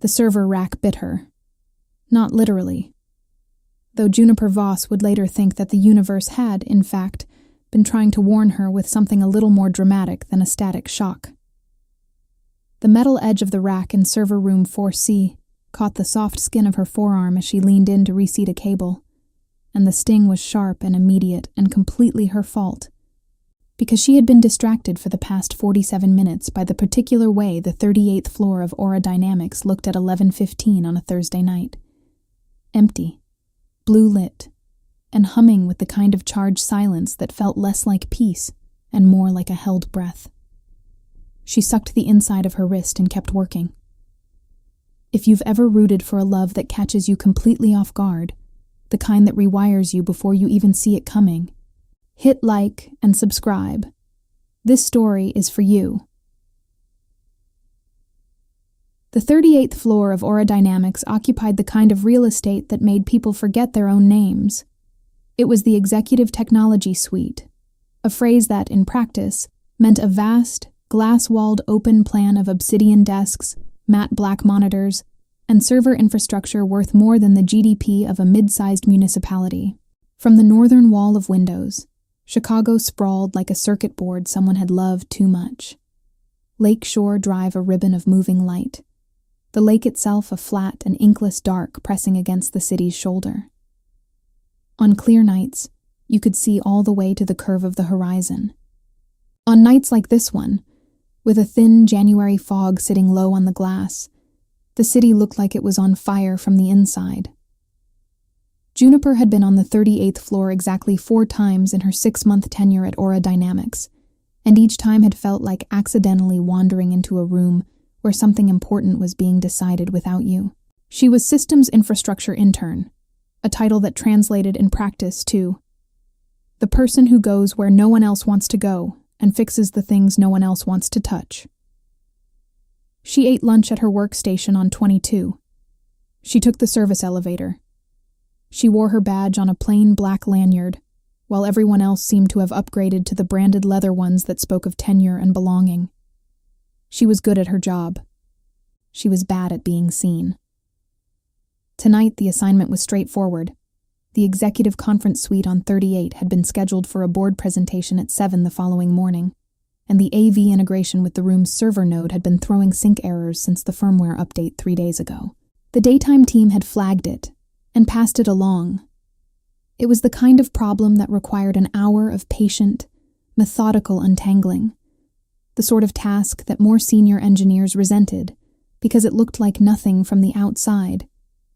The server rack bit her. Not literally, though Juniper Voss would later think that the universe had, in fact, been trying to warn her with something a little more dramatic than a static shock. The metal edge of the rack in server room 4C caught the soft skin of her forearm as she leaned in to reseat a cable, and the sting was sharp and immediate and completely her fault, because she had been distracted for the past 47 minutes by the particular way the 38th floor of Aura Dynamics looked at 11:15 on a Thursday night. Empty, blue-lit, and humming with the kind of charged silence that felt less like peace and more like a held breath. She sucked the inside of her wrist and kept working. If you've ever rooted for a love that catches you completely off guard, the kind that rewires you before you even see it coming, hit like and subscribe. This story is for you. The 38th floor of Aura Dynamics occupied the kind of real estate that made people forget their own names. It was the Executive Technology Suite, a phrase that, in practice, meant a vast, glass-walled open plan of obsidian desks, matte black monitors, and server infrastructure worth more than the GDP of a mid-sized municipality. From the northern wall of windows, Chicago sprawled like a circuit board someone had loved too much. Lakeshore Drive a ribbon of moving light, the lake itself a flat and inkless dark pressing against the city's shoulder. On clear nights, you could see all the way to the curve of the horizon. On nights like this one, with a thin January fog sitting low on the glass, the city looked like it was on fire from the inside. Juniper had been on the 38th floor exactly 4 times in her 6-month tenure at Aura Dynamics, and each time had felt like accidentally wandering into a room where something important was being decided without you. She was Systems Infrastructure Intern, a title that translated in practice to the person who goes where no one else wants to go and fixes the things no one else wants to touch. She ate lunch at her workstation on 22. She took the service elevator. She wore her badge on a plain black lanyard, while everyone else seemed to have upgraded to the branded leather ones that spoke of tenure and belonging. She was good at her job. She was bad at being seen. Tonight, the assignment was straightforward. The executive conference suite on 38 had been scheduled for a board presentation at 7 the following morning, and the AV integration with the room's server node had been throwing sync errors since the firmware update 3 days ago. The daytime team had flagged it and passed it along. It was the kind of problem that required an hour of patient, methodical untangling, the sort of task that more senior engineers resented because it looked like nothing from the outside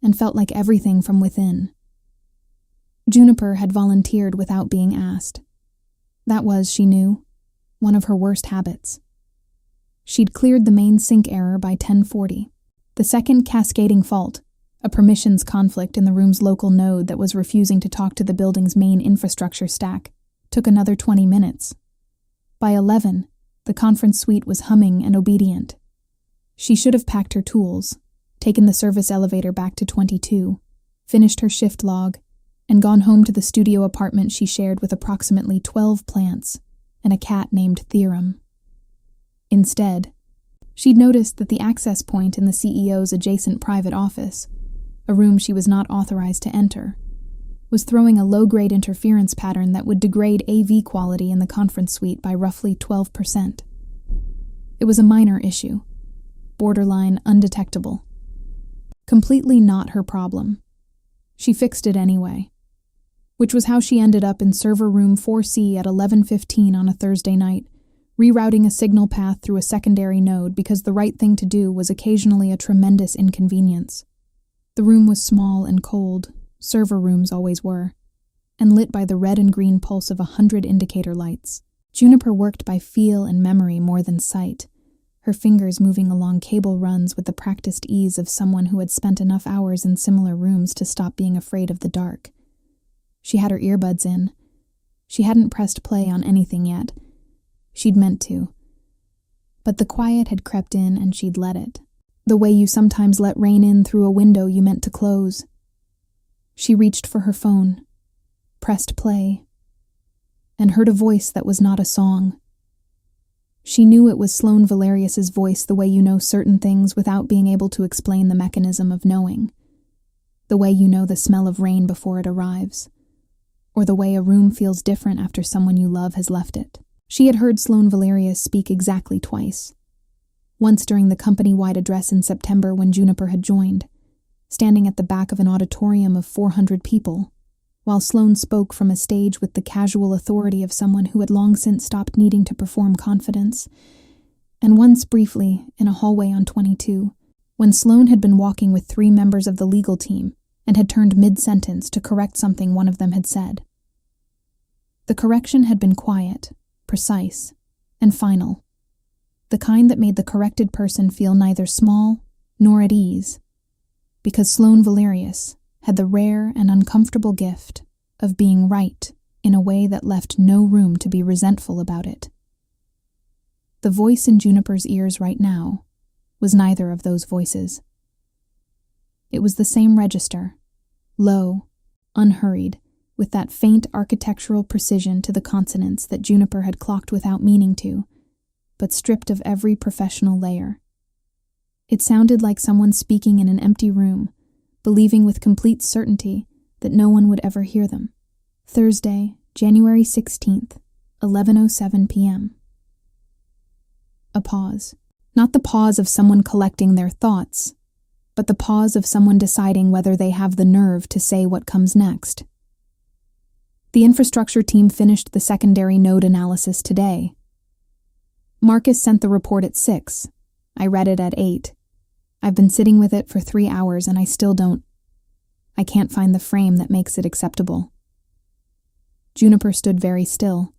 and felt like everything from within. Juniper had volunteered without being asked. That was, she knew, one of her worst habits. She'd cleared the main sync error by 10:40. The second cascading fault, a permissions conflict in the room's local node that was refusing to talk to the building's main infrastructure stack, took another 20 minutes. By 11, the conference suite was humming and obedient. She should have packed her tools, taken the service elevator back to 22, finished her shift log, and gone home to the studio apartment she shared with approximately 12 plants and a cat named Theorem. Instead, she'd noticed that the access point in the CEO's adjacent private office, a room she was not authorized to enter, was throwing a low-grade interference pattern that would degrade AV quality in the conference suite by roughly 12%. It was a minor issue, borderline undetectable. Completely not her problem. She fixed it anyway, which was how she ended up in server room 4C at 11:15 on a Thursday night, rerouting a signal path through a secondary node because the right thing to do was occasionally a tremendous inconvenience. The room was small and cold, server rooms always were, and lit by the red and green pulse of 100 indicator lights. Juniper worked by feel and memory more than sight, her fingers moving along cable runs with the practiced ease of someone who had spent enough hours in similar rooms to stop being afraid of the dark. She had her earbuds in. She hadn't pressed play on anything yet. She'd meant to. But the quiet had crept in and she'd let it, the way you sometimes let rain in through a window you meant to close. She reached for her phone, pressed play, and heard a voice that was not a song. She knew it was Sloane Valerius's voice, the way you know certain things without being able to explain the mechanism of knowing. The way you know the smell of rain before it arrives. Or the way a room feels different after someone you love has left it. She had heard Sloane Valerius speak exactly twice. Once during the company-wide address in September when Juniper had joined, standing at the back of an auditorium of 400 people, while Sloane spoke from a stage with the casual authority of someone who had long since stopped needing to perform confidence, and once briefly in a hallway on 22, when Sloane had been walking with 3 members of the legal team and had turned mid-sentence to correct something one of them had said. The correction had been quiet, precise, and final, the kind that made the corrected person feel neither small nor at ease, because Sloane Valerius had the rare and uncomfortable gift of being right in a way that left no room to be resentful about it. The voice in Juniper's ears right now was neither of those voices. It was the same register, low, unhurried, with that faint architectural precision to the consonants that Juniper had clocked without meaning to, but stripped of every professional layer. It sounded like someone speaking in an empty room, believing with complete certainty that no one would ever hear them. Thursday, January 16th, 11:07 p.m. A pause. Not the pause of someone collecting their thoughts, but the pause of someone deciding whether they have the nerve to say what comes next. The infrastructure team finished the secondary node analysis today. Marcus sent the report at 6. I read it at 8. I've been sitting with it for 3 hours and I still I can't find the frame that makes it acceptable. Juniper stood very still.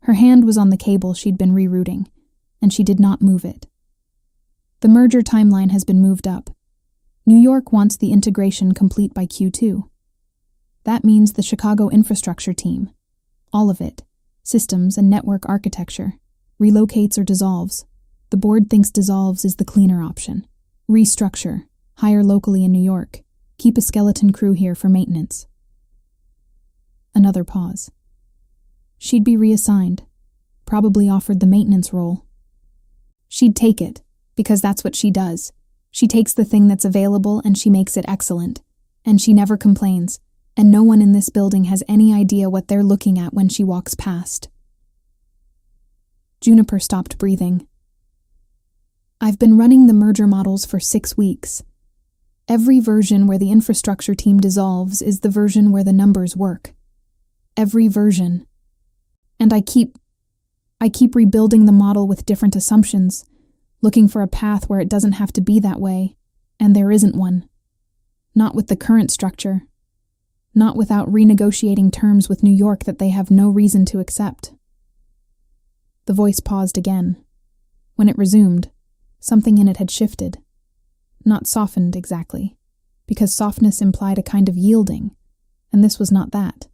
Her hand was on the cable she'd been rerouting, and she did not move it. The merger timeline has been moved up. New York wants the integration complete by Q2. That means the Chicago infrastructure team, all of it, systems and network architecture, relocates or dissolves. The board thinks dissolves is the cleaner option. Restructure, hire locally in New York, keep a skeleton crew here for maintenance. Another pause. She'd be reassigned, probably offered the maintenance role. She'd take it, because that's what she does. She takes the thing that's available and she makes it excellent. And she never complains, and no one in this building has any idea what they're looking at when she walks past. Juniper stopped breathing. I've been running the merger models for 6 weeks. Every version where the infrastructure team dissolves is the version where the numbers work. Every version. And I keep rebuilding the model with different assumptions, looking for a path where it doesn't have to be that way, and there isn't one. Not with the current structure. Not without renegotiating terms with New York that they have no reason to accept. The voice paused again. When it resumed, something in it had shifted. Not softened exactly, because softness implied a kind of yielding, and this was not that.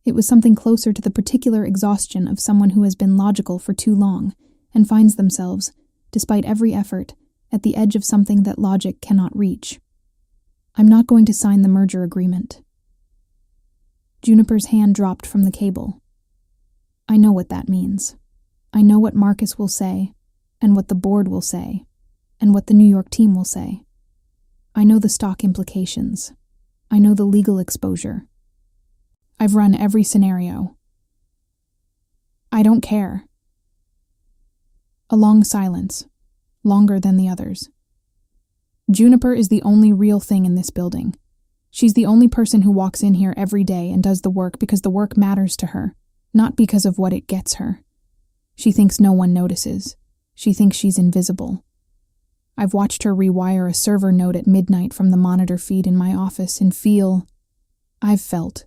It was something closer to the particular exhaustion of someone who has been logical for too long and finds themselves, despite every effort, at the edge of something that logic cannot reach. I'm not going to sign the merger agreement. Juniper's hand dropped from the cable. I know what that means. I know what Marcus will say, and what the board will say, and what the New York team will say. I know the stock implications. I know the legal exposure. I've run every scenario. I don't care. A long silence, longer than the others. Juniper is the only real thing in this building. She's the only person who walks in here every day and does the work because the work matters to her, not because of what it gets her. She thinks no one notices. She thinks she's invisible. I've watched her rewire a server node at midnight from the monitor feed in my office and I've felt.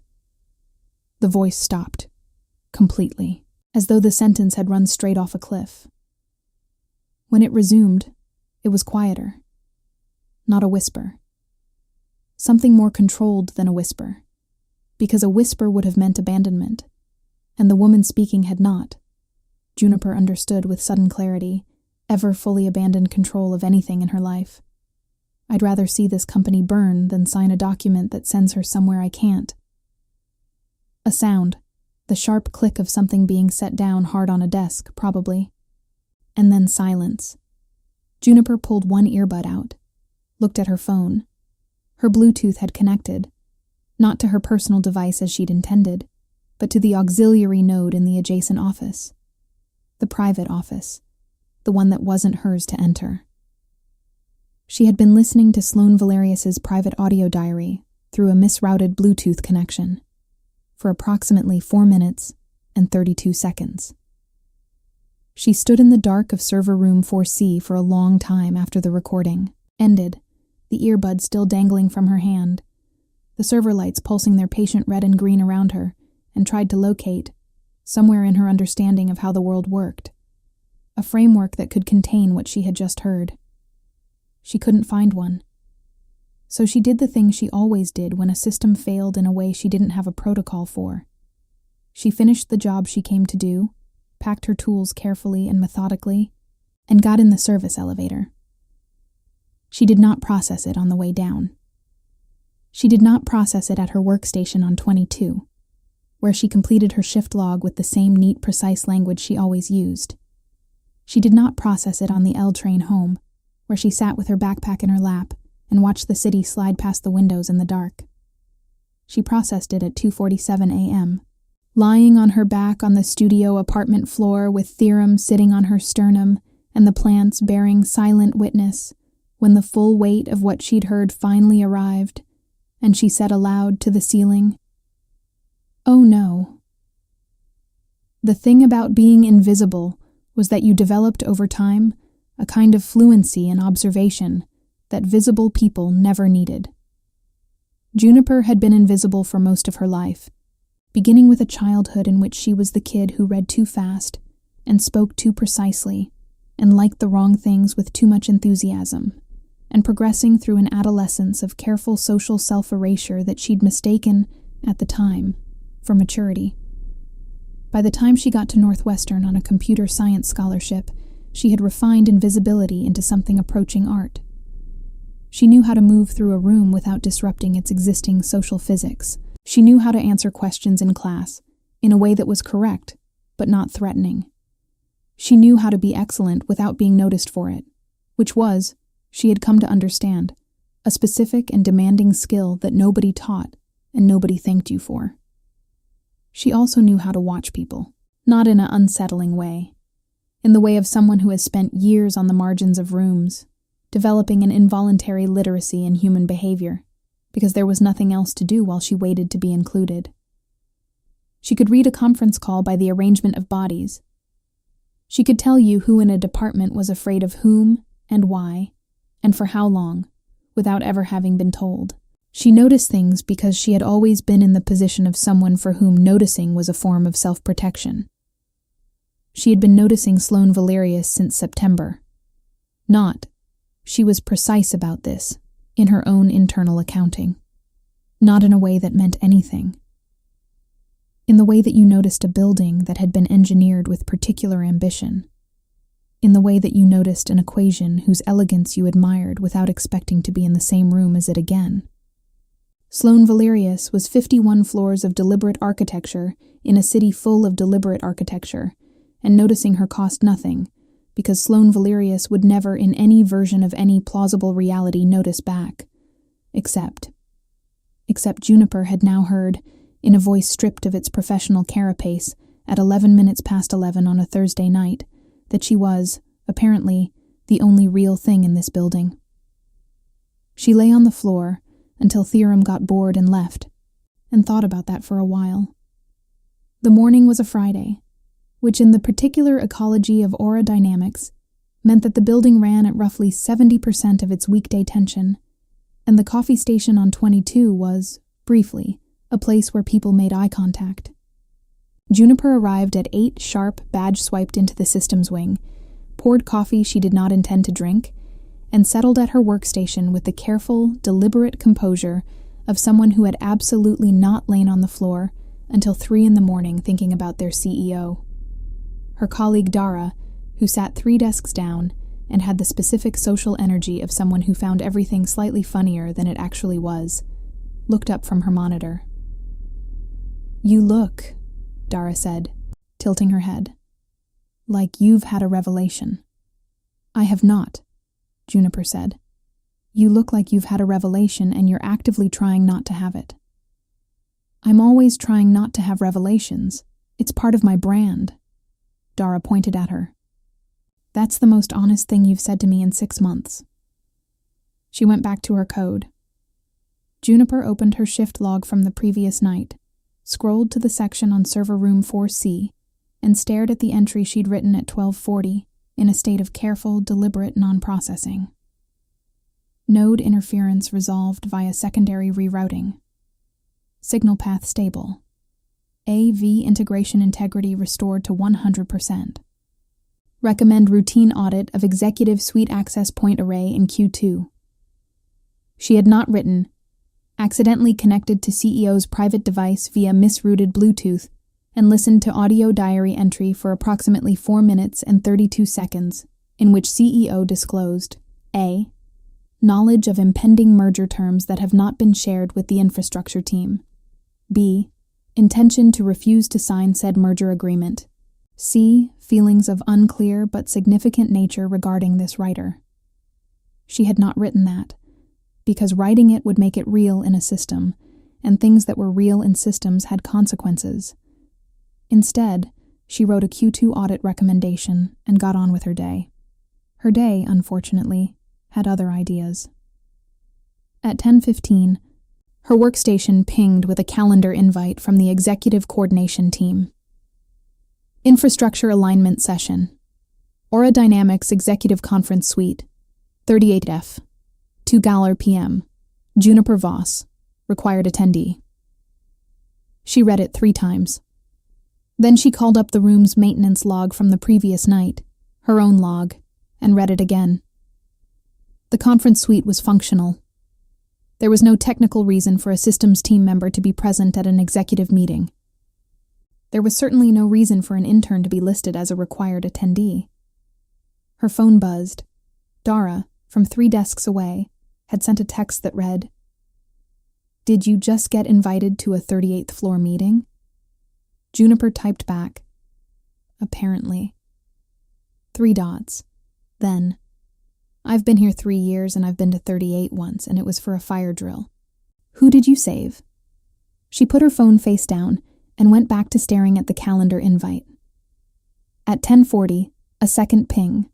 The voice stopped, completely, as though the sentence had run straight off a cliff. When it resumed, it was quieter. Not a whisper. Something more controlled than a whisper, because a whisper would have meant abandonment, and the woman speaking had not. Juniper understood with sudden clarity, ever fully abandoned control of anything in her life. I'd rather see this company burn than sign a document that sends her somewhere I can't. A sound, The sharp click of something being set down hard on a desk, probably. And then silence. Juniper pulled one earbud out, looked at her phone. Her Bluetooth had connected, not to her personal device as she'd intended, but to the auxiliary node in the adjacent office. The private office, the one that wasn't hers to enter. She had been listening to Sloane Valerius's private audio diary through a misrouted Bluetooth connection for approximately 4 minutes and 32 seconds. She stood in the dark of server room 4C for a long time after the recording ended, the earbud still dangling from her hand, the server lights pulsing their patient red and green around her, and tried to locate, somewhere in her understanding of how the world worked, a framework that could contain what she had just heard. She couldn't find one. So she did the thing she always did when a system failed in a way she didn't have a protocol for. She finished the job she came to do, packed her tools carefully and methodically, and got in the service elevator. She did not process it on the way down. She did not process it at her workstation on 22, where she completed her shift log with the same neat, precise language she always used. She did not process it on the L train home, where she sat with her backpack in her lap and watched the city slide past the windows in the dark. She processed it at 2:47 a.m., lying on her back on the studio apartment floor with Theorem sitting on her sternum and the plants bearing silent witness, when the full weight of what she'd heard finally arrived, and she said aloud to the ceiling, "Oh no." The thing about being invisible was that you developed over time a kind of fluency in observation that visible people never needed. Juniper had been invisible for most of her life, beginning with a childhood in which she was the kid who read too fast and spoke too precisely and liked the wrong things with too much enthusiasm, and progressing through an adolescence of careful social self-erasure that she'd mistaken, at the time, for maturity. By the time she got to Northwestern on a computer science scholarship, she had refined invisibility into something approaching art. She knew how to move through a room without disrupting its existing social physics. She knew how to answer questions in class in a way that was correct, but not threatening. She knew how to be excellent without being noticed for it, which was, she had come to understand, a specific and demanding skill that nobody taught and nobody thanked you for. She also knew how to watch people, not in an unsettling way, in the way of someone who has spent years on the margins of rooms, developing an involuntary literacy in human behavior, because there was nothing else to do while she waited to be included. She could read a conference call by the arrangement of bodies. She could tell you who in a department was afraid of whom and why, and for how long, without ever having been told. She noticed things because she had always been in the position of someone for whom noticing was a form of self-protection. She had been noticing Sloane Valerius since September. She was precise about this, in her own internal accounting. Not in a way that meant anything. In the way that you noticed a building that had been engineered with particular ambition. In the way that you noticed an equation whose elegance you admired without expecting to be in the same room as it again. Sloane Valerius was 51 floors of deliberate architecture in a city full of deliberate architecture, and noticing her cost nothing, because Sloane Valerius would never in any version of any plausible reality notice back. Except Juniper had now heard, in a voice stripped of its professional carapace, at 11 minutes past 11 on a Thursday night, that she was, apparently, the only real thing in this building. She lay on the floor until Theorem got bored and left, and thought about that for a while. The morning was a Friday, which in the particular ecology of aura dynamics meant that the building ran at roughly 70% of its weekday tension, and the coffee station on 22 was, briefly, a place where people made eye contact. Juniper arrived at 8 sharp, badge swiped into the systems wing, poured coffee she did not intend to drink, and settled at her workstation with the careful, deliberate composure of someone who had absolutely not lain on the floor until 3 a.m. thinking about their CEO. Her colleague Dara, who sat 3 desks down and had the specific social energy of someone who found everything slightly funnier than it actually was, looked up from her monitor. "You look Dara said, tilting her head. Like you've had a revelation. I have not, Juniper said. You look like you've had a revelation and you're actively trying not to have it. I'm always trying not to have revelations. It's part of my brand. Dara pointed at her. That's the most honest thing you've said to me in 6 months. She went back to her code. Juniper opened her shift log from the previous night, scrolled to the section on server room 4C, and stared at the entry she'd written at 12:40 in a state of careful, deliberate non-processing. Node interference resolved via secondary rerouting. Signal path stable. AV integration integrity restored to 100%. Recommend routine audit of executive suite access point array in Q2. She had not written, accidentally connected to CEO's private device via misrouted Bluetooth, and listened to audio diary entry for approximately 4 minutes and 32 seconds, in which CEO disclosed A. Knowledge of impending merger terms that have not been shared with the infrastructure team. B. Intention to refuse to sign said merger agreement. C. Feelings of unclear but significant nature regarding this writer. She had not written that, because writing it would make it real in a system, and things that were real in systems had consequences. Instead, she wrote a Q2 audit recommendation and got on with her day. Her day, unfortunately, had other ideas. At 10:15, her workstation pinged with a calendar invite from the executive coordination team. Infrastructure Alignment Session. Aura Dynamics Executive Conference Suite. 38F. 2 Galler PM. Juniper Voss. Required attendee. She read it 3 times. Then she called up the room's maintenance log from the previous night, her own log, and read it again. The conference suite was functional. There was no technical reason for a systems team member to be present at an executive meeting. There was certainly no reason for an intern to be listed as a required attendee. Her phone buzzed. Dara, from 3 desks away, had sent a text that read, "Did you just get invited to a 38th floor meeting?" Juniper typed back, "Apparently." 3 dots. Then, "I've been here 3 years and I've been to 38 once, and it was for a fire drill. Who did you save?" She put her phone face down and went back to staring at the calendar invite. At 10:40, a second ping.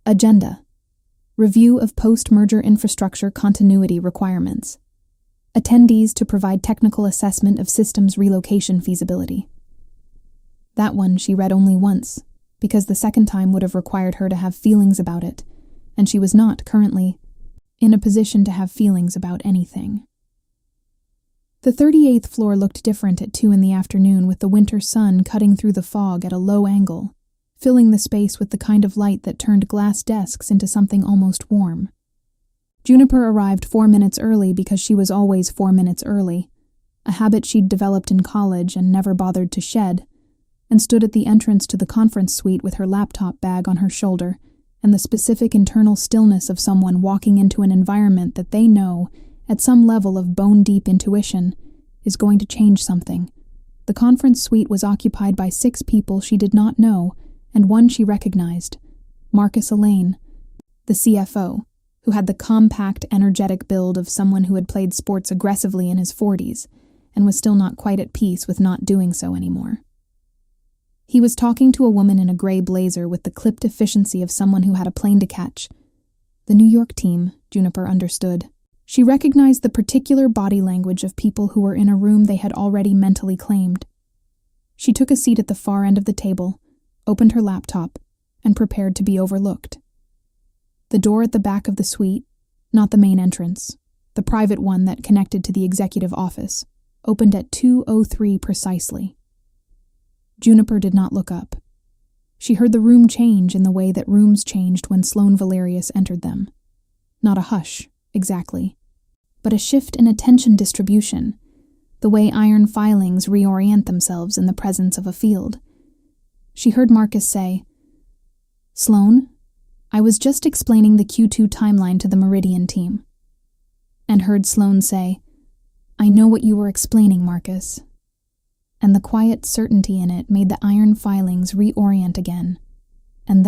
Agenda. Review of post-merger infrastructure continuity requirements. Attendees to provide technical assessment of systems relocation feasibility. That one she read only once, because the second time would have required her to have feelings about it, and she was not, currently, in a position to have feelings about anything. The 38th floor looked different at 2 in the afternoon, with the winter sun cutting through the fog at a low angle, filling the space with the kind of light that turned glass desks into something almost warm. Juniper arrived 4 minutes early because she was always 4 minutes early, a habit she'd developed in college and never bothered to shed, and stood at the entrance to the conference suite with her laptop bag on her shoulder and the specific internal stillness of someone walking into an environment that they know, at some level of bone-deep intuition, is going to change something. The conference suite was occupied by 6 people she did not know, and one she recognized, Marcus Elaine, the CFO, who had the compact, energetic build of someone who had played sports aggressively in his 40s and was still not quite at peace with not doing so anymore. He was talking to a woman in a gray blazer with the clipped efficiency of someone who had a plane to catch. The New York team, Juniper understood. She recognized the particular body language of people who were in a room they had already mentally claimed. She took a seat at the far end of the table, opened her laptop, and prepared to be overlooked. The door at the back of the suite, not the main entrance, the private one that connected to the executive office, opened at 2:03 precisely. Juniper did not look up. She heard the room change in the way that rooms changed when Sloane Valerius entered them. Not a hush, exactly, but a shift in attention distribution, the way iron filings reorient themselves in the presence of a field. She heard Marcus say, "Sloane, I was just explaining the Q2 timeline to the Meridian team," and heard Sloane say, "I know what you were explaining, Marcus." and the quiet certainty in it made the iron filings reorient again. And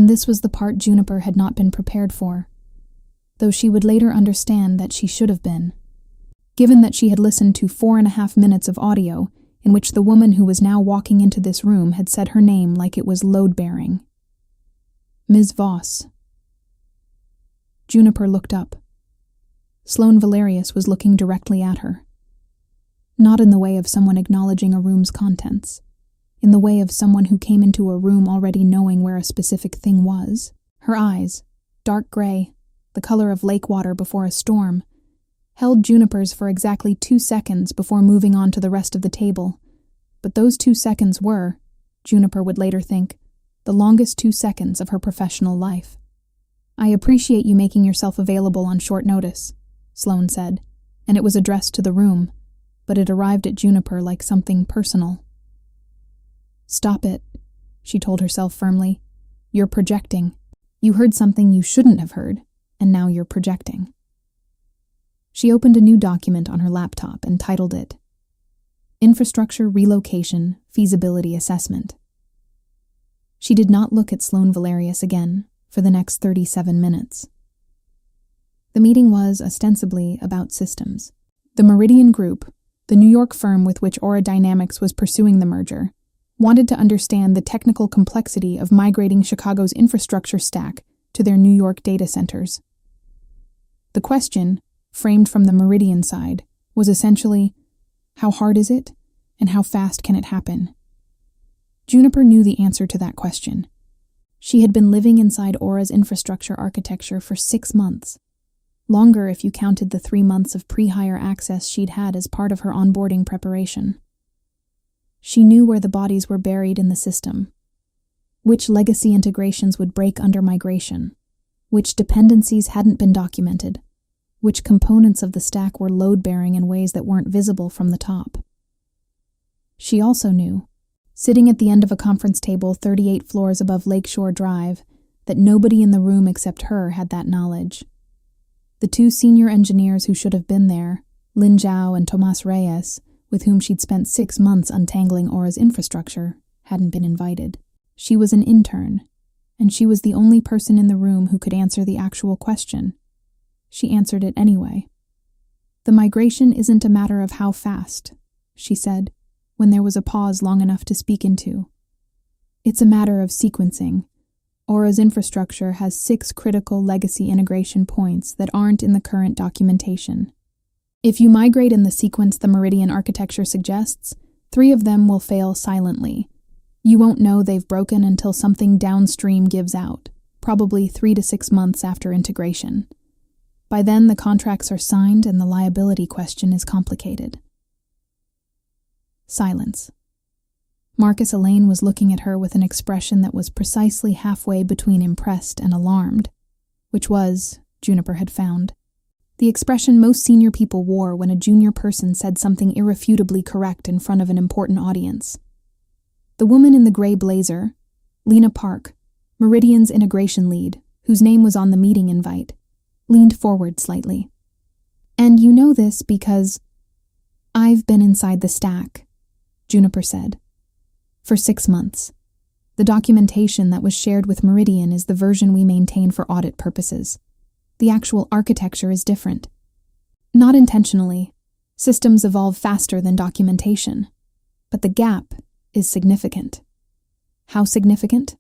this was the part Juniper had not been prepared for, though she would later understand that she should have been, given that she had listened to 4.5 minutes of audio in which the woman who was now walking into this room had said her name like it was load-bearing. Ms. Voss. Juniper looked up. Sloane Valerius was looking directly at her. Not in the way of someone acknowledging a room's contents, in the way of someone who came into a room already knowing where a specific thing was. Her eyes, dark gray, the color of lake water before a storm, held Juniper's for exactly 2 seconds before moving on to the rest of the table. But those 2 seconds were, Juniper would later think, the longest 2 seconds of her professional life. "I appreciate you making yourself available on short notice," Sloane said, and it was addressed to the room, but it arrived at Juniper like something personal. "Stop it," she told herself firmly. "You're projecting. You heard something you shouldn't have heard, and now you're projecting." She opened a new document on her laptop and titled it Infrastructure Relocation Feasibility Assessment. She did not look at Sloane Valerius again for the next 37 minutes. The meeting was ostensibly about systems. The Meridian Group, the New York firm with which Aura Dynamics was pursuing the merger, wanted to understand the technical complexity of migrating Chicago's infrastructure stack to their New York data centers. The question, framed from the Meridian side, was essentially, how hard is it, and how fast can it happen? Juniper knew the answer to that question. She had been living inside Aura's infrastructure architecture for 6 months, longer if you counted the 3 months of pre-hire access she'd had as part of her onboarding preparation. She knew where the bodies were buried in the system, which legacy integrations would break under migration, which dependencies hadn't been documented, which components of the stack were load-bearing in ways that weren't visible from the top. She also knew, sitting at the end of a conference table 38 floors above Lakeshore Drive, that nobody in the room except her had that knowledge. The 2 senior engineers who should have been there, Lin Zhao and Tomas Reyes, with whom she'd spent 6 months untangling Aura's infrastructure, hadn't been invited. She was an intern, and she was the only person in the room who could answer the actual question. She answered it anyway. "The migration isn't a matter of how fast," she said, when there was a pause long enough to speak into. "It's a matter of sequencing. Aura's infrastructure has 6 critical legacy integration points that aren't in the current documentation. If you migrate in the sequence the Meridian architecture suggests, 3 of them will fail silently. You won't know they've broken until something downstream gives out, probably 3 to 6 months after integration. By then, the contracts are signed and the liability question is complicated." Silence. Marcus Elaine was looking at her with an expression that was precisely halfway between impressed and alarmed, which was, Juniper had found, the expression most senior people wore when a junior person said something irrefutably correct in front of an important audience. The woman in the gray blazer, Lena Park, Meridian's integration lead, whose name was on the meeting invite, leaned forward slightly. "And you know this because I've been inside the stack," Juniper said. "For 6 months. The documentation that was shared with Meridian is the version we maintain for audit purposes. The actual architecture is different. Not intentionally. Systems evolve faster than documentation. But the gap is significant." How significant?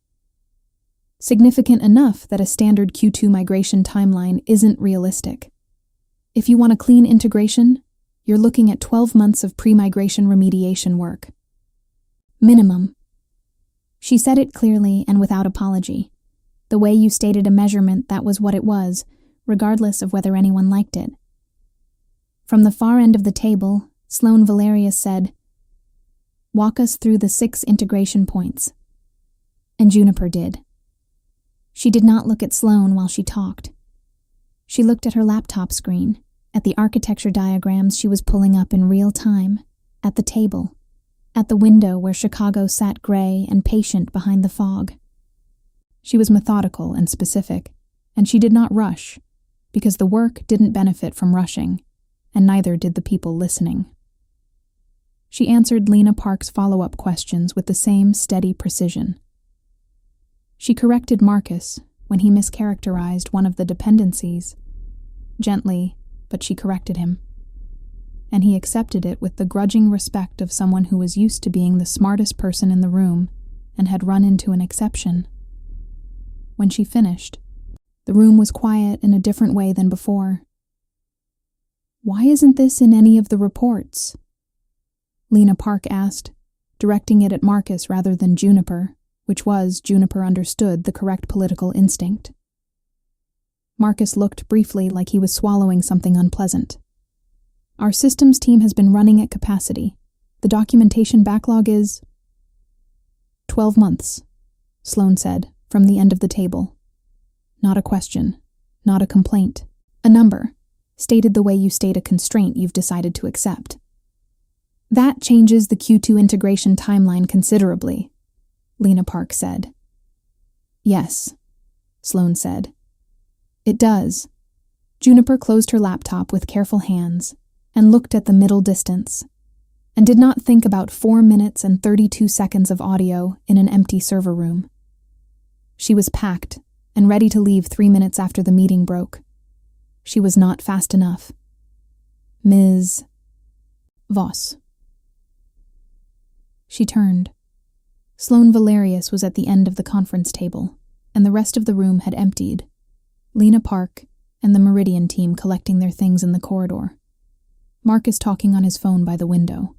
Significant enough that a standard Q2 migration timeline isn't realistic. If you want a clean integration, you're looking at 12 months of pre-migration remediation work. Minimum. She said it clearly and without apology. The way you stated a measurement, that was what it was, regardless of whether anyone liked it. From the far end of the table, Sloane Valerius said, "Walk us through the 6 integration points." And Juniper did. She did not look at Sloane while she talked. She looked at her laptop screen, at the architecture diagrams she was pulling up in real time, at the table, at the window where Chicago sat gray and patient behind the fog. She was methodical and specific, and she did not rush, because the work didn't benefit from rushing, and neither did the people listening. She answered Lena Park's follow-up questions with the same steady precision. She corrected Marcus when he mischaracterized one of the dependencies. Gently, but she corrected him. And he accepted it with the grudging respect of someone who was used to being the smartest person in the room and had run into an exception. When she finished, the room was quiet in a different way than before. "Why isn't this in any of the reports?" Lena Park asked, directing it at Marcus rather than Juniper, which was, Juniper understood, the correct political instinct. Marcus looked briefly like he was swallowing something unpleasant. "Our systems team has been running at capacity. The documentation backlog is 12 months, Sloane said, from the end of the table. Not a question, not a complaint. A number, stated the way you state a constraint you've decided to accept. That changes the Q2 integration timeline considerably," Lena Park said. "Yes," Sloane said. "It does." Juniper closed her laptop with careful hands and looked at the middle distance, and did not think about 4 minutes and 32 seconds of audio in an empty server room. She was packed and ready to leave 3 minutes after the meeting broke. She was not fast enough. Ms. Voss. She turned. Sloane Valerius was at the end of the conference table, and the rest of the room had emptied. Lena Park and the Meridian team collecting their things in the corridor. Marcus talking on his phone by the window.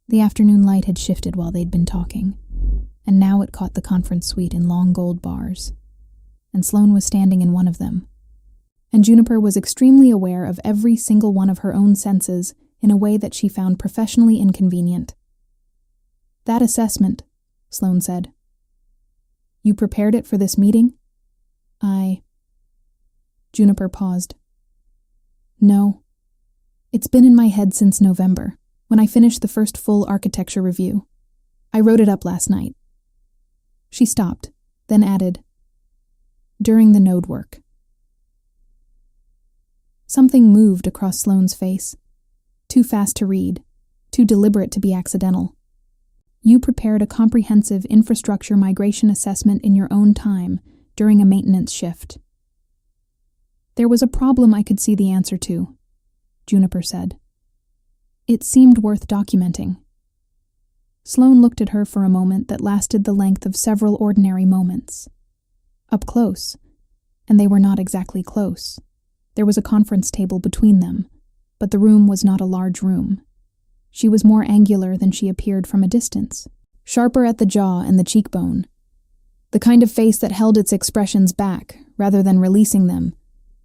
The afternoon light had shifted while they'd been talking, and now it caught the conference suite in long gold bars, and Sloane was standing in one of them. And Juniper was extremely aware of every single one of her own senses in a way that she found professionally inconvenient. "That assessment," Sloane said. "You prepared it for this meeting?" Juniper paused. "No. It's been in my head since November, when I finished the first full architecture review. I wrote it up last night." She stopped, then added, "During the node work." Something moved across Sloane's face. Too fast to read, too deliberate to be accidental. "You prepared a comprehensive infrastructure migration assessment in your own time during a maintenance shift." "There was a problem I could see the answer to," Juniper said. "It seemed worth documenting." Sloane looked at her for a moment that lasted the length of several ordinary moments. Up close, and they were not exactly close. There was a conference table between them, but the room was not a large room. She was more angular than she appeared from a distance, sharper at the jaw and the cheekbone. The kind of face that held its expressions back, rather than releasing them,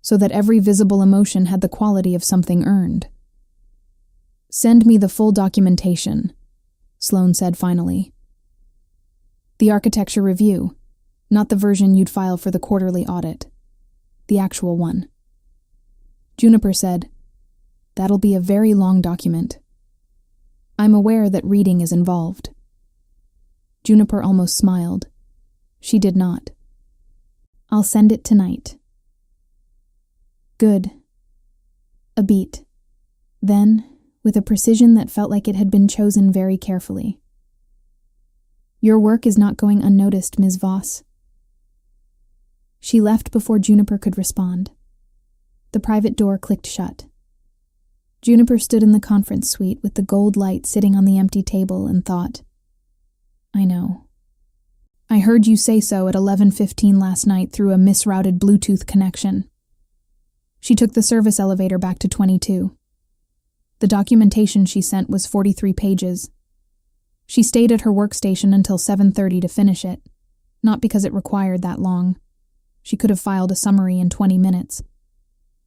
so that every visible emotion had the quality of something earned. "Send me the full documentation," Sloane said finally. "The architecture review, not the version you'd file for the quarterly audit. The actual one." Juniper said, "That'll be a very long document. I'm aware that reading is involved." Juniper almost smiled. She did not. "I'll send it tonight." "Good." A beat. Then, with a precision that felt like it had been chosen very carefully. "Your work is not going unnoticed, Ms. Voss." She left before Juniper could respond. The private door clicked shut. Juniper stood in the conference suite with the gold light sitting on the empty table and thought, "I know. I heard you say so at 11:15 last night through a misrouted Bluetooth connection." She took the service elevator back to 22. The documentation she sent was 43 pages. She stayed at her workstation until 7:30 to finish it, not because it required that long. She could have filed a summary in 20 minutes.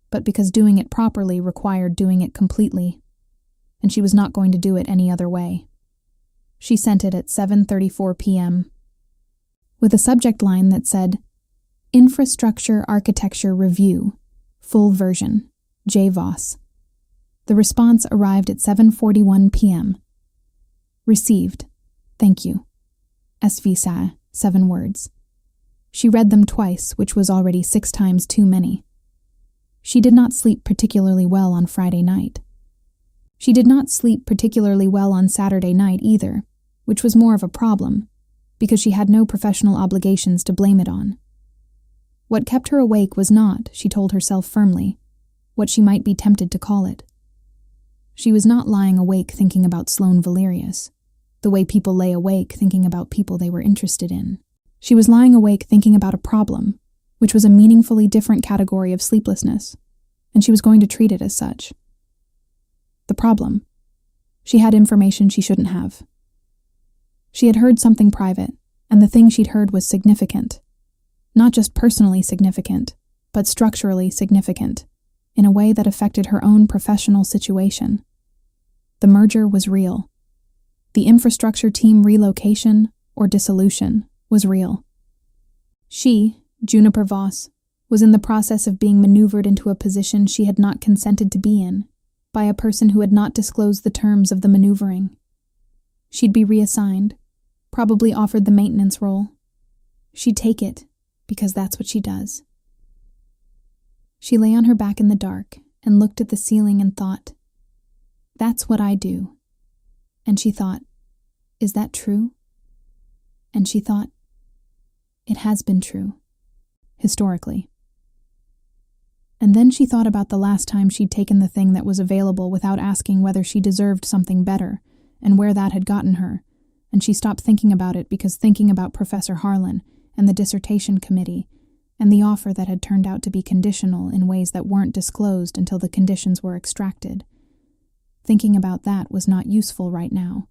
But because doing it properly required doing it completely, and she was not going to do it any other way. She sent it at 7:34 p.m. with a subject line that said, "Infrastructure Architecture Review, Full Version, J. Voss." The response arrived at 7:41 p.m. "Received. Thank you. SV Sa, 7 words. She read them twice, which was already 6 times too many. She did not sleep particularly well on Friday night. She did not sleep particularly well on Saturday night either, which was more of a problem, because she had no professional obligations to blame it on. What kept her awake was not, she told herself firmly, what she might be tempted to call it. She was not lying awake thinking about Sloane Valerius, the way people lay awake thinking about people they were interested in. She was lying awake thinking about a problem, which was a meaningfully different category of sleeplessness, and she was going to treat it as such. The problem. She had information she shouldn't have. She had heard something private, and the thing she'd heard was significant. Not just personally significant, but structurally significant, in a way that affected her own professional situation. The merger was real. The infrastructure team relocation, or dissolution, was real. She, Juniper Voss, was in the process of being maneuvered into a position she had not consented to be in, by a person who had not disclosed the terms of the maneuvering. She'd be reassigned, probably offered the maintenance role. She'd take it, because that's what she does. She lay on her back in the dark and looked at the ceiling and thought, that's what I do. And she thought, is that true? And she thought, it has been true, historically. And then she thought about the last time she'd taken the thing that was available without asking whether she deserved something better and where that had gotten her, and she stopped thinking about it because thinking about Professor Harlan and the dissertation committee and the offer that had turned out to be conditional in ways that weren't disclosed until the conditions were extracted. Thinking about that was not useful right now.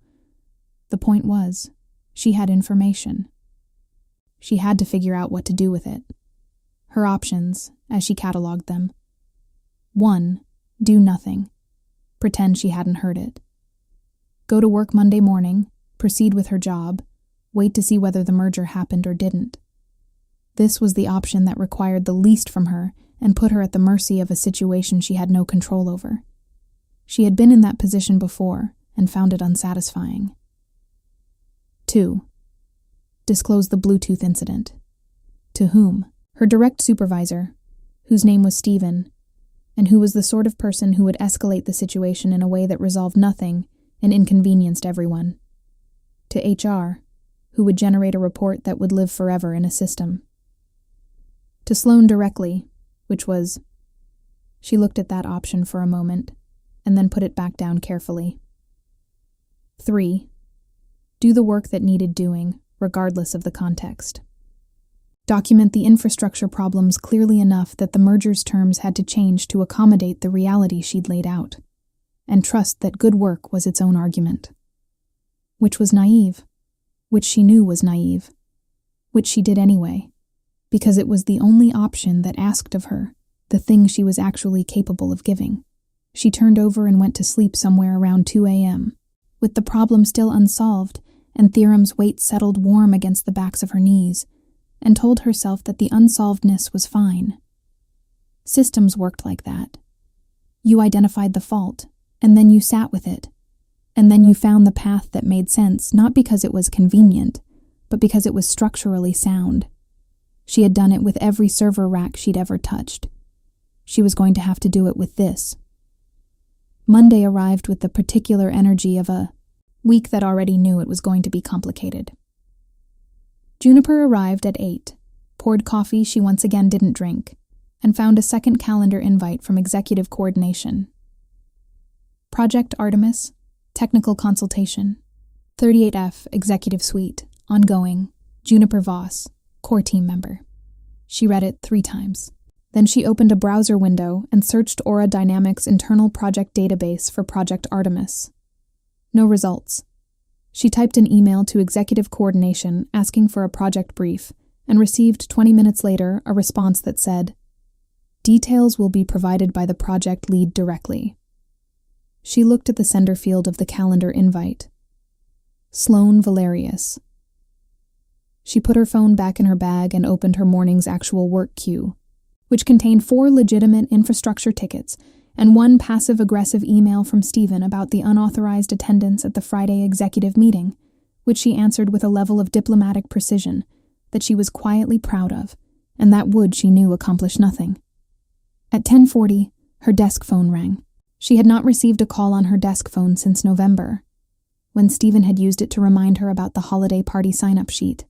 The point was, she had information. She had to figure out what to do with it. Her options, as she catalogued them. 1. Do nothing. Pretend she hadn't heard it. Go to work Monday morning, proceed with her job, wait to see whether the merger happened or didn't. This was the option that required the least from her and put her at the mercy of a situation she had no control over. She had been in that position before and found it unsatisfying. 2. Disclose the Bluetooth incident. To whom? Her direct supervisor, whose name was Stephen, and who was the sort of person who would escalate the situation in a way that resolved nothing and inconvenienced everyone. To HR, who would generate a report that would live forever in a system. To Sloane directly, which was... She looked at that option for a moment, and then put it back down carefully. 3. Do the work that needed doing, regardless of the context. Document the infrastructure problems clearly enough that the merger's terms had to change to accommodate the reality she'd laid out, and trust that good work was its own argument. Which was naive, which she knew was naive, which she did anyway, because it was the only option that asked of her the thing she was actually capable of giving. She turned over and went to sleep somewhere around 2 a.m., with the problem still unsolved and Theorem's weight settled warm against the backs of her knees, and told herself that the unsolvedness was fine. Systems worked like that. You identified the fault, and then you sat with it, and then you found the path that made sense, not because it was convenient, but because it was structurally sound. She had done it with every server rack she'd ever touched. She was going to have to do it with this. Monday arrived with the particular energy of a week that already knew it was going to be complicated. Juniper arrived at 8, poured coffee she once again didn't drink, and found a second calendar invite from Executive Coordination. Project Artemis, Technical Consultation, 38F Executive Suite, Ongoing, Juniper Voss, Core Team Member. She read it 3 times. Then she opened a browser window and searched Aura Dynamics' internal project database for Project Artemis. No results. She typed an email to Executive Coordination asking for a project brief and received 20 minutes later a response that said, "Details will be provided by the project lead directly." She looked at the sender field of the calendar invite. Sloane Valerius. She put her phone back in her bag and opened her morning's actual work queue, which contained 4 legitimate infrastructure tickets and 1 passive-aggressive email from Stephen about the unauthorized attendance at the Friday executive meeting, which she answered with a level of diplomatic precision that she was quietly proud of, and that would, she knew, accomplish nothing. At 10:40, her desk phone rang. She had not received a call on her desk phone since November, when Stephen had used it to remind her about the holiday party sign-up sheet.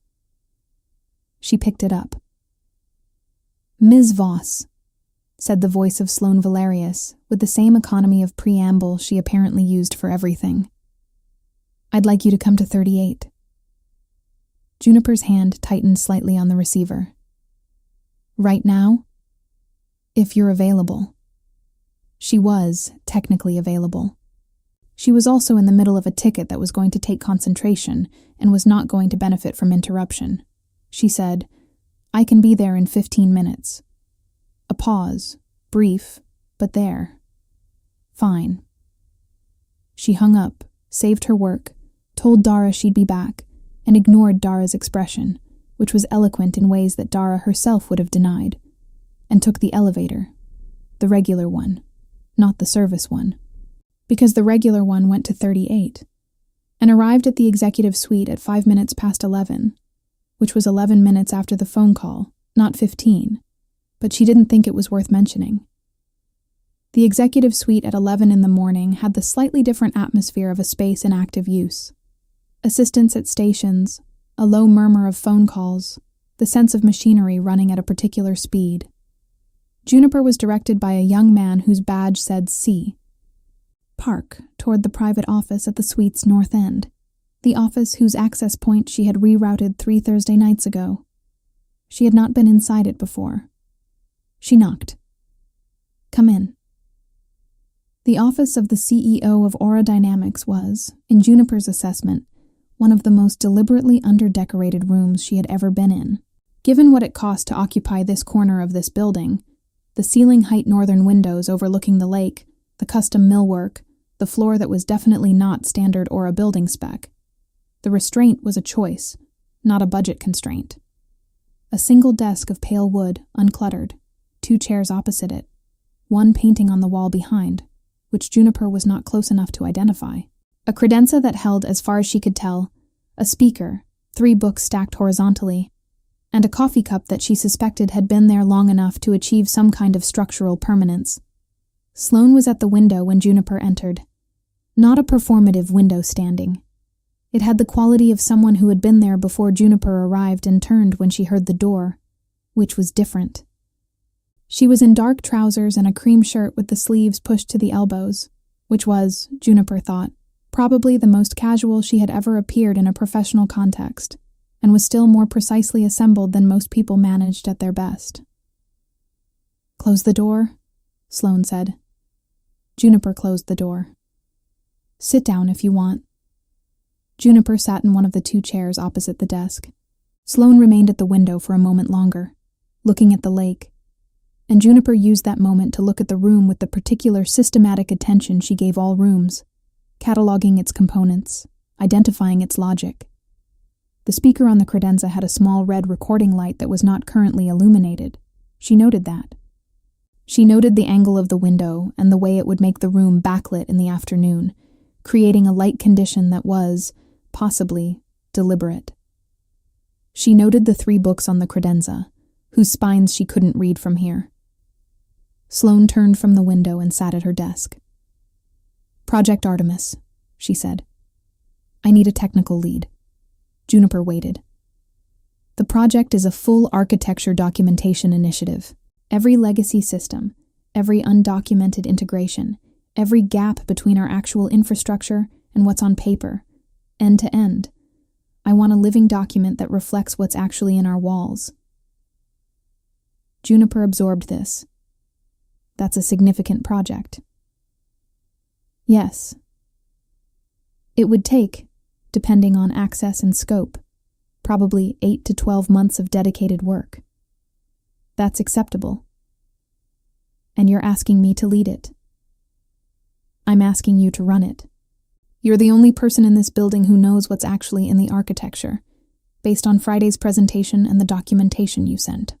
She picked it up. "Ms. Voss," said the voice of Sloane Valerius, with the same economy of preamble she apparently used for everything. "I'd like you to come to 38. Juniper's hand tightened slightly on the receiver. "Right now?" "If you're available." She was technically available. She was also in the middle of a ticket that was going to take concentration and was not going to benefit from interruption. She said, "I can be there in 15 minutes. A pause, brief, but there. "Fine." She hung up, saved her work, told Dara she'd be back, and ignored Dara's expression, which was eloquent in ways that Dara herself would have denied, and took the elevator, the regular one, not the service one, because the regular one went to 38, and arrived at the executive suite at 5 minutes past 11, which was 11 minutes after the phone call, not 15, but she didn't think it was worth mentioning. The executive suite at 11 in the morning had the slightly different atmosphere of a space in active use. Assistants at stations, a low murmur of phone calls, the sense of machinery running at a particular speed. Juniper was directed by a young man whose badge said C. Park toward the private office at the suite's north end, the office whose access point she had rerouted 3 Thursday nights ago. She had not been inside it before. She knocked. "Come in." The office of the CEO of Aura Dynamics was, in Juniper's assessment, one of the most deliberately under-decorated rooms she had ever been in. Given what it cost to occupy this corner of this building, the ceiling-height northern windows overlooking the lake, the custom millwork, the floor that was definitely not standard Aura building spec, the restraint was a choice, not a budget constraint. A single desk of pale wood, uncluttered, 2 chairs opposite it, one painting on the wall behind, which Juniper was not close enough to identify. A credenza that held, as far as she could tell, a speaker, 3 books stacked horizontally, and a coffee cup that she suspected had been there long enough to achieve some kind of structural permanence. Sloane was at the window when Juniper entered. Not a performative window standing. It had the quality of someone who had been there before Juniper arrived and turned when she heard the door, which was different. She was in dark trousers and a cream shirt with the sleeves pushed to the elbows, which was, Juniper thought, probably the most casual she had ever appeared in a professional context, and was still more precisely assembled than most people managed at their best. "Close the door," Sloane said. Juniper closed the door. "Sit down if you want." Juniper sat in one of the 2 chairs opposite the desk. Sloane remained at the window for a moment longer, looking at the lake, and Juniper used that moment to look at the room with the particular systematic attention she gave all rooms, cataloging its components, identifying its logic. The speaker on the credenza had a small red recording light that was not currently illuminated. She noted that. She noted the angle of the window and the way it would make the room backlit in the afternoon, creating a light condition that was, possibly, deliberate. She noted the 3 books on the credenza, whose spines she couldn't read from here. Sloane turned from the window and sat at her desk. "Project Artemis," she said. "I need a technical lead." Juniper waited. The project is a full architecture documentation initiative. Every legacy system, every undocumented integration, every gap between our actual infrastructure and what's on paper, end to end. I want a living document that reflects what's actually in our walls. Juniper absorbed this. That's a significant project. Yes. It would take, depending on access and scope, probably 8 to 12 months of dedicated work. That's acceptable. And you're asking me to lead it. I'm asking you to run it. You're the only person in this building who knows what's actually in the architecture, based on Friday's presentation and the documentation you sent.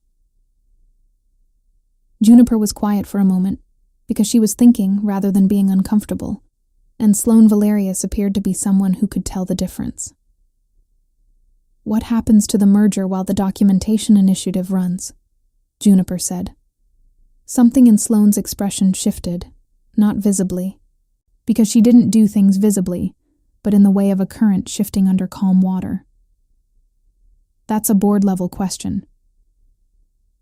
Juniper was quiet for a moment, because she was thinking rather than being uncomfortable, and Sloane Valerius appeared to be someone who could tell the difference. "What happens to the merger while the documentation initiative runs?" Juniper said. Something in Sloane's expression shifted, not visibly, because she didn't do things visibly, but in the way of a current shifting under calm water. That's a board-level question.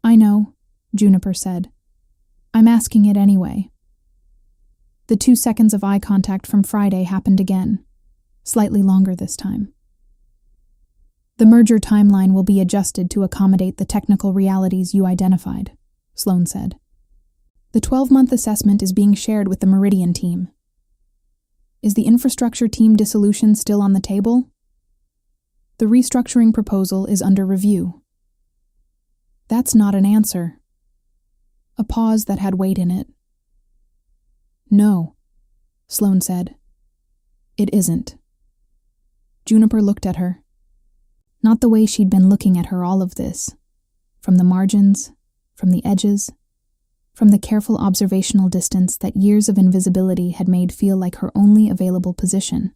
I know, Juniper said. I'm asking it anyway. The 2 seconds of eye contact from Friday happened again, slightly longer this time. The merger timeline will be adjusted to accommodate the technical realities you identified, Sloan said. The 12-month assessment is being shared with the Meridian team. Is the infrastructure team dissolution still on the table? The restructuring proposal is under review. That's not an answer. A pause that had weight in it. No, Sloan said. It isn't. Juniper looked at her. Not the way she'd been looking at her all of this. From the margins, from the edges, from the careful observational distance that years of invisibility had made feel like her only available position.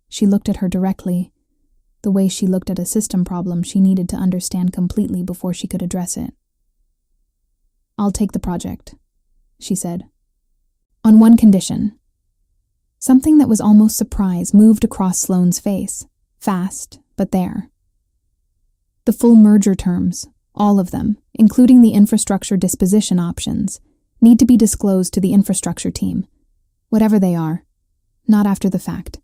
She looked at her directly, the way she looked at a system problem she needed to understand completely before she could address it. I'll take the project, she said. On one condition. Something that was almost surprise moved across Sloane's face, fast, but there. The full merger terms, all of them, including the infrastructure disposition options, need to be disclosed to the infrastructure team, whatever they are, not after the fact,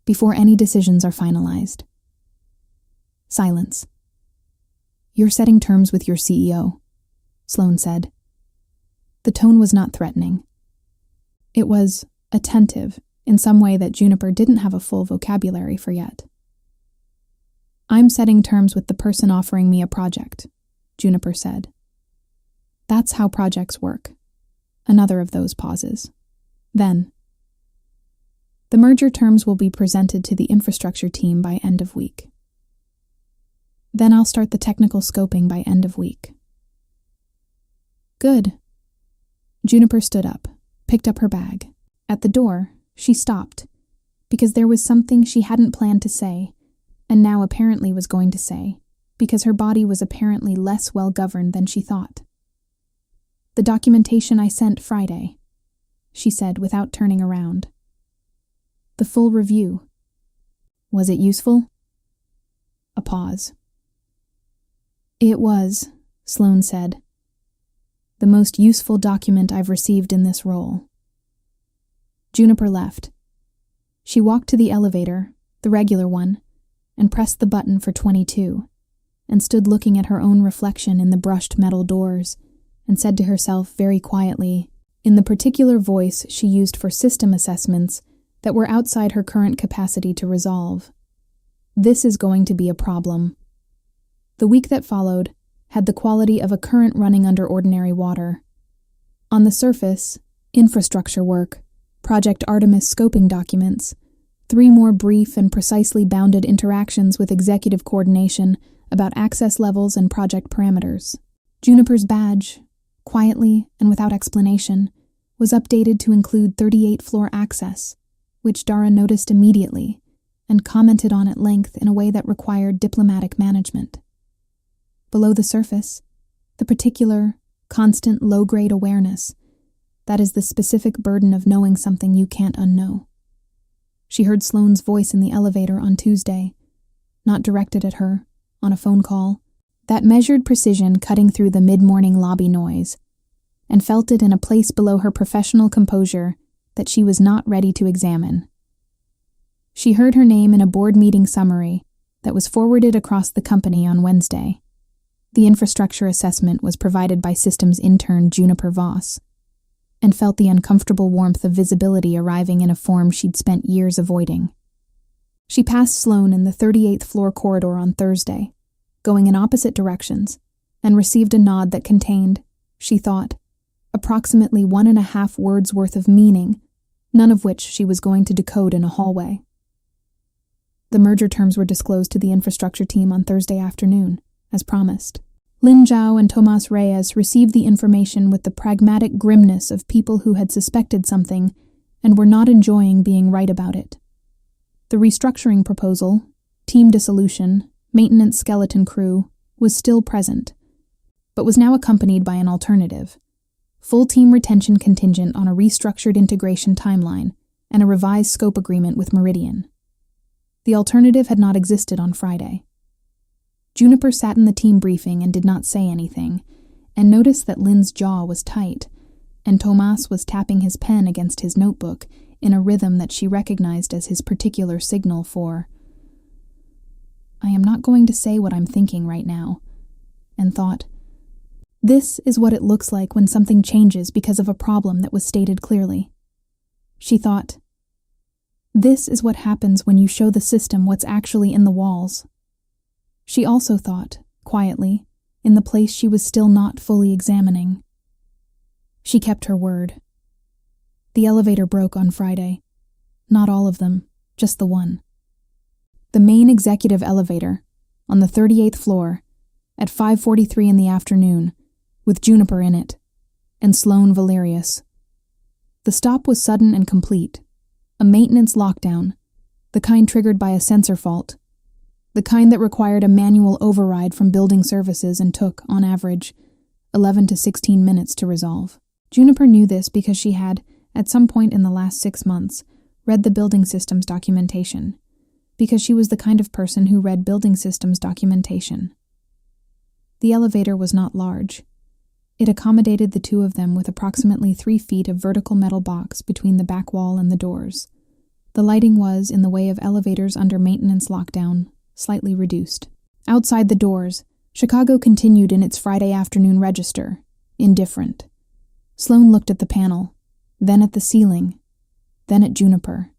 before any decisions are finalized. Silence. You're setting terms with your CEO, Sloan said. The tone was not threatening. It was attentive in some way that Juniper didn't have a full vocabulary for yet. I'm setting terms with the person offering me a project, Juniper said. That's how projects work. Another of those pauses. Then, the merger terms will be presented to the infrastructure team by end of week. Then I'll start the technical scoping by end of week. Good. Juniper stood up, picked up her bag. At the door, she stopped, because there was something she hadn't planned to say, and now apparently was going to say, because her body was apparently less well-governed than she thought. The documentation I sent Friday, she said without turning around. The full review. Was it useful? A pause. It was, Sloan said. The most useful document I've received in this role. Juniper left. She walked to the elevator, the regular one, and pressed the button for 22, and stood looking at her own reflection in the brushed metal doors, and said to herself very quietly, in the particular voice she used for system assessments that were outside her current capacity to resolve, this is going to be a problem. The week that followed had the quality of a current running under ordinary water. On the surface, infrastructure work, Project Artemis scoping documents, 3 more brief and precisely bounded interactions with executive coordination about access levels and project parameters. Juniper's badge, quietly and without explanation, was updated to include 38th-floor access, which Dara noticed immediately and commented on at length in a way that required diplomatic management. Below the surface, the particular, constant low-grade awareness, that is the specific burden of knowing something you can't unknow. She heard Sloane's voice in the elevator on Tuesday, not directed at her, on a phone call, that measured precision cutting through the mid-morning lobby noise, and felt it in a place below her professional composure that she was not ready to examine. She heard her name in a board meeting summary that was forwarded across the company on Wednesday. The infrastructure assessment was provided by systems intern Juniper Voss, and felt the uncomfortable warmth of visibility arriving in a form she'd spent years avoiding. She passed Sloan in the 38th floor corridor on Thursday, going in opposite directions, and received a nod that contained, she thought, approximately 1.5 words worth of meaning, none of which she was going to decode in a hallway. The merger terms were disclosed to the infrastructure team on Thursday afternoon, as promised. Lin Zhao and Tomas Reyes received the information with the pragmatic grimness of people who had suspected something and were not enjoying being right about it. The restructuring proposal, team dissolution, maintenance skeleton crew, was still present, but was now accompanied by an alternative, full team retention contingent on a restructured integration timeline, and a revised scope agreement with Meridian. The alternative had not existed on Friday. Juniper sat in the team briefing and did not say anything, and noticed that Lynn's jaw was tight, and Tomas was tapping his pen against his notebook in a rhythm that she recognized as his particular signal for, "I am not going to say what I'm thinking right now," and thought, "This is what it looks like when something changes because of a problem that was stated clearly." She thought, "This is what happens when you show the system what's actually in the walls." She also thought, quietly, in the place she was still not fully examining. She kept her word. The elevator broke on Friday. Not all of them, just the one. The main executive elevator, on the 38th floor, at 5:43 in the afternoon, with Juniper in it, and Sloane Valerius. The stop was sudden and complete, a maintenance lockdown, the kind triggered by a sensor fault, the kind that required a manual override from building services and took, on average, 11 to 16 minutes to resolve. Juniper knew this because she had, at some point in the last 6 months, read the building systems documentation, because she was the kind of person who read building systems documentation. The elevator was not large. It accommodated the two of them with approximately 3 feet of vertical metal box between the back wall and the doors. The lighting was, in the way of elevators under maintenance lockdown, slightly reduced. Outside the doors, Chicago continued in its Friday afternoon register, indifferent. Sloane looked at the panel, then at the ceiling, then at Juniper.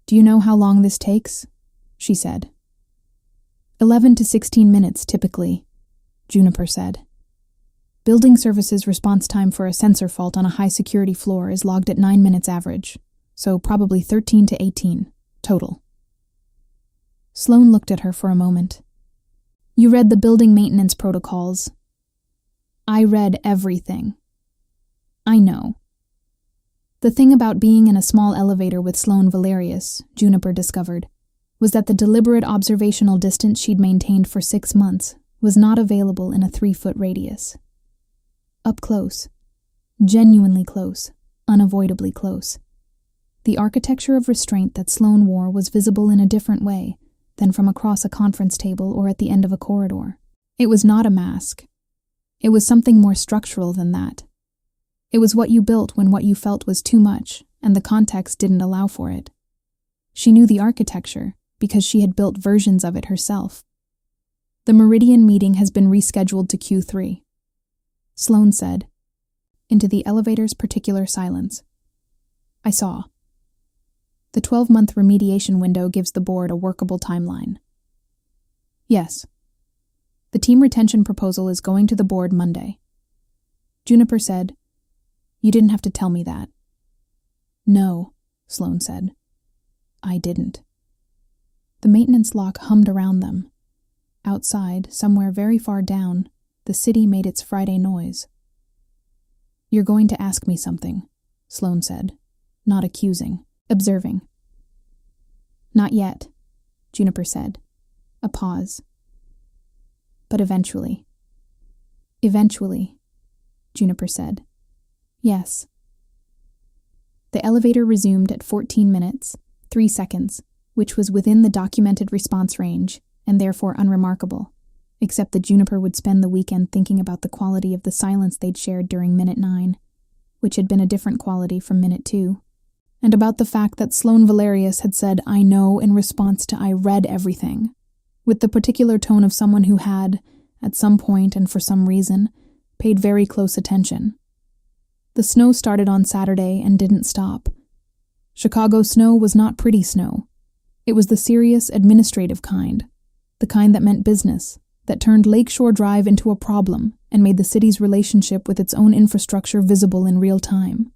"Do you know how long this takes?" she said. 11 to 16 minutes, typically," Juniper said. "Building services response time for a sensor fault on a high-security floor is logged at 9 minutes average, so probably 13 to 18, total." Sloane looked at her for a moment. "You read the building maintenance protocols." "I read everything." "I know." The thing about being in a small elevator with Sloane Valerius, Juniper discovered, was that the deliberate observational distance she'd maintained for 6 months was not available in a 3-foot radius. Up close, genuinely close, unavoidably close. The architecture of restraint that Sloane wore was visible in a different way than from across a conference table or at the end of a corridor. It was not a mask. It was something more structural than that. It was what you built when what you felt was too much and the context didn't allow for it. She knew the architecture because she had built versions of it herself. "The Meridian meeting has been rescheduled to Q3, Sloane said, into the elevator's particular silence. "I saw. The 12-month remediation window gives the board a workable timeline." "Yes. The team retention proposal is going to the board Monday." Juniper said, "You didn't have to tell me that." "No," Sloane said. "I didn't." The maintenance lock hummed around them. Outside, somewhere very far down, the city made its Friday noise. "You're going to ask me something," Sloane said, not accusing, observing. "Not yet," Juniper said. A pause. "But eventually." "Eventually," Juniper said. "Yes." The elevator resumed at 14 minutes, 3 seconds, which was within the documented response range, and therefore unremarkable, except that Juniper would spend the weekend thinking about the quality of the silence they'd shared during minute 9, which had been a different quality from minute 2, and about the fact that Sloane Valerius had said "I know" in response to "I read everything," with the particular tone of someone who had, at some point and for some reason, paid very close attention. The snow started on Saturday and didn't stop. Chicago snow was not pretty snow. It was the serious, administrative kind, the kind that meant business, that turned Lakeshore Drive into a problem and made the city's relationship with its own infrastructure visible in real time.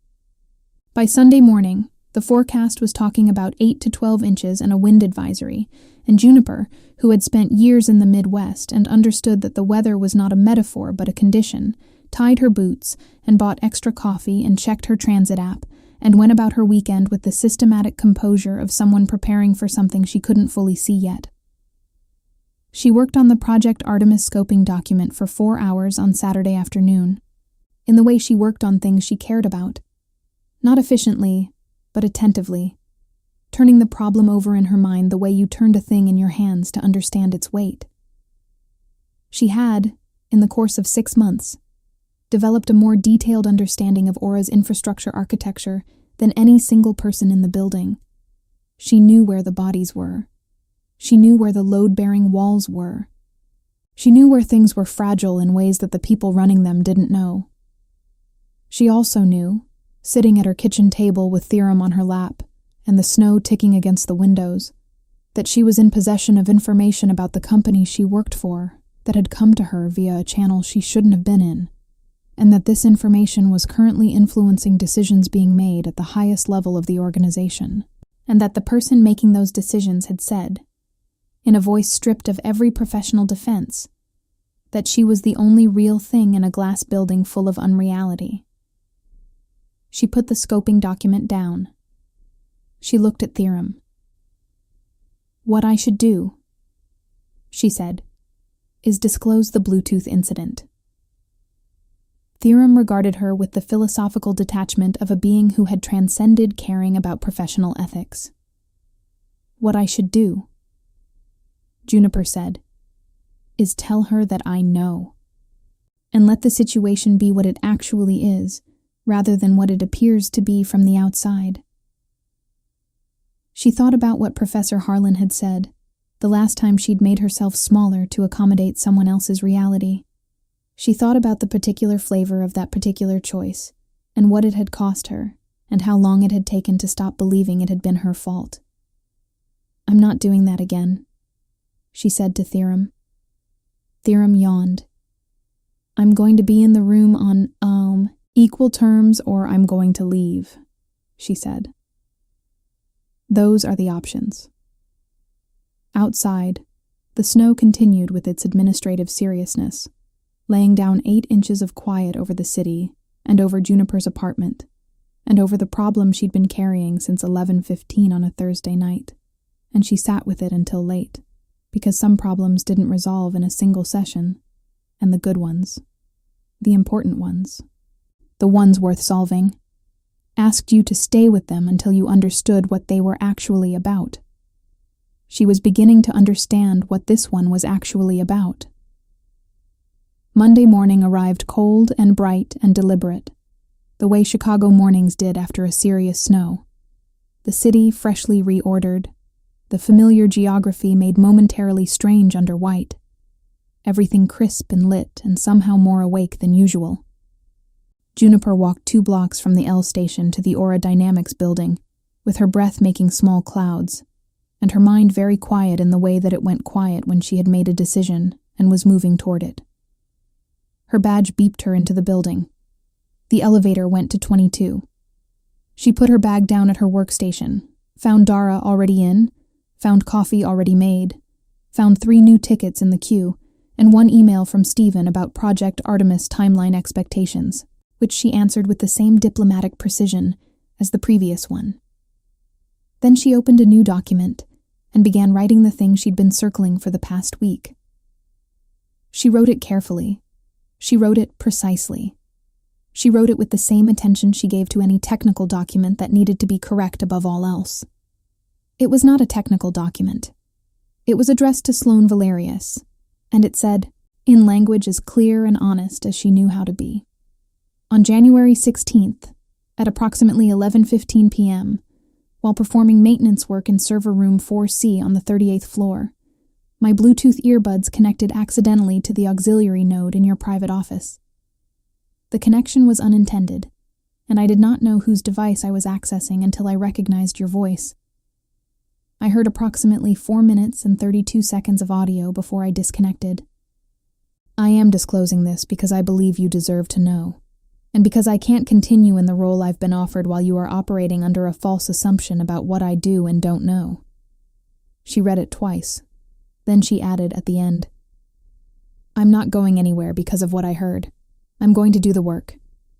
By Sunday morning, the forecast was talking about 8 to 12 inches and a wind advisory, and Juniper, who had spent years in the Midwest and understood that the weather was not a metaphor but a condition, tied her boots and bought extra coffee and checked her transit app and went about her weekend with the systematic composure of someone preparing for something she couldn't fully see yet. She worked on the Project Artemis scoping document for 4 hours on Saturday afternoon. in the way she worked on things she cared about. Not efficiently, but attentively, turning the problem over in her mind the way you turned a thing in your hands to understand its weight. She had, in the course of 6 months, developed a more detailed understanding of Aura's infrastructure architecture than any single person in the building. She knew where the bodies were. She knew where the load-bearing walls were. She knew where things were fragile in ways that the people running them didn't know. She also knew, sitting at her kitchen table with Theorem on her lap and the snow ticking against the windows, that she was in possession of information about the company she worked for that had come to her via a channel she shouldn't have been in, and that this information was currently influencing decisions being made at the highest level of the organization, and that the person making those decisions had said, in a voice stripped of every professional defense, that she was the only real thing in a glass building full of unreality. She put the scoping document down. She looked at Theorem. "What I should do," she said, "is disclose the Bluetooth incident." Theorem regarded her with the philosophical detachment of a being who had transcended caring about professional ethics. "What I should do," Juniper said, "is tell her that I know, and let the situation be what it actually is, rather than what it appears to be from the outside." She thought about what Professor Harlan had said, the last time she'd made herself smaller to accommodate someone else's reality. She thought about the particular flavor of that particular choice, and what it had cost her, and how long it had taken to stop believing it had been her fault. "I'm not doing that again," she said to Theorem. Theorem yawned. "I'm going to be in the room on, equal terms, or I'm going to leave," she said. "Those are the options." Outside, the snow continued with its administrative seriousness, laying down 8 inches of quiet over the city and over Juniper's apartment, and over the problem she'd been carrying since 11:15 on a Thursday night, and she sat with it until late, because some problems didn't resolve in a single session, and the good ones, the important ones, the ones worth solving, asked you to stay with them until you understood what they were actually about. She was beginning to understand what this one was actually about. Monday morning arrived cold and bright and deliberate, the way Chicago mornings did after a serious snow. The city freshly reordered, the familiar geography made momentarily strange under white, everything crisp and lit and somehow more awake than usual. Juniper walked 2 blocks from the L station to the Aura Dynamics building, with her breath making small clouds, and her mind very quiet in the way that it went quiet when she had made a decision and was moving toward it. Her badge beeped her into the building. The elevator went to 22. She put her bag down at her workstation, found Dara already in, found coffee already made, found 3 new tickets in the queue, and 1 email from Stephen about Project Artemis timeline expectations, which she answered with the same diplomatic precision as the previous one. Then she opened a new document and began writing the thing she'd been circling for the past week. She wrote it carefully. She wrote it precisely. She wrote it with the same attention she gave to any technical document that needed to be correct above all else. It was not a technical document. It was addressed to Sloane Valerius, and it said, in language as clear and honest as she knew how to be. On January 16th, at approximately 11:15 p.m., while performing maintenance work in server room 4C on the 38th floor, my Bluetooth earbuds connected accidentally to the auxiliary node in your private office. The connection was unintended, and I did not know whose device I was accessing until I recognized your voice. I heard approximately 4 minutes and 32 seconds of audio before I disconnected. I am disclosing this because I believe you deserve to know, and because I can't continue in the role I've been offered while you are operating under a false assumption about what I do and don't know. She read it twice. Then she added at the end, I'm not going anywhere because of what I heard. I'm going to do the work,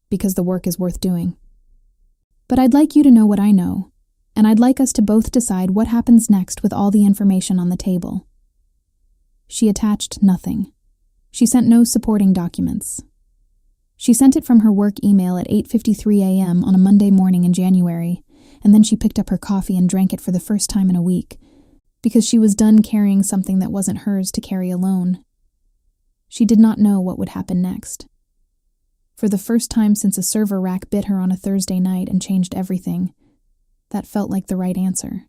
because the work is worth doing. But I'd like you to know what I know, and I'd like us to both decide what happens next with all the information on the table. She attached nothing. She sent no supporting documents. She sent it from her work email at 8:53 a.m. on a Monday morning in January, and then she picked up her coffee and drank it for the first time in a week, because she was done carrying something that wasn't hers to carry alone. She did not know what would happen next. For the first time since a server rack bit her on a Thursday night and changed everything, that felt like the right answer.